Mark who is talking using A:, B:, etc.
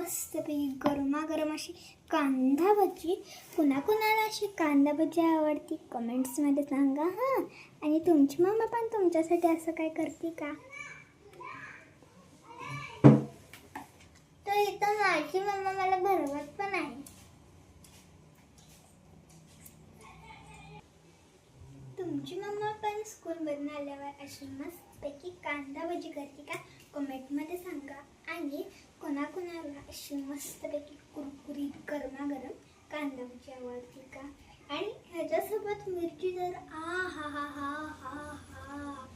A: मस्तपैकी गरमागरम अशी कांदा भजी. कुणाकुणाला अशी कांदा भजी आवडती कमेंट्समध्ये सांगा हां. आणि तुमची मम्मा पण तुमच्यासाठी असं काय करते का? तर इथं माझी मम्मा मला भरवत पण आहे. तुमची मम्मा पण स्कूलमधून आल्यावर अशी मस्तपैकी कांदा भजी करते का? कमेंटमध्ये सांगा. आणि कोणाकोणाला अशी मस्तपैकी कुरकुरीत गरमागरम कांदा भजी आवडते का? आणि ह्याच्यासोबत मिरची जर आ हा हा हा हा हा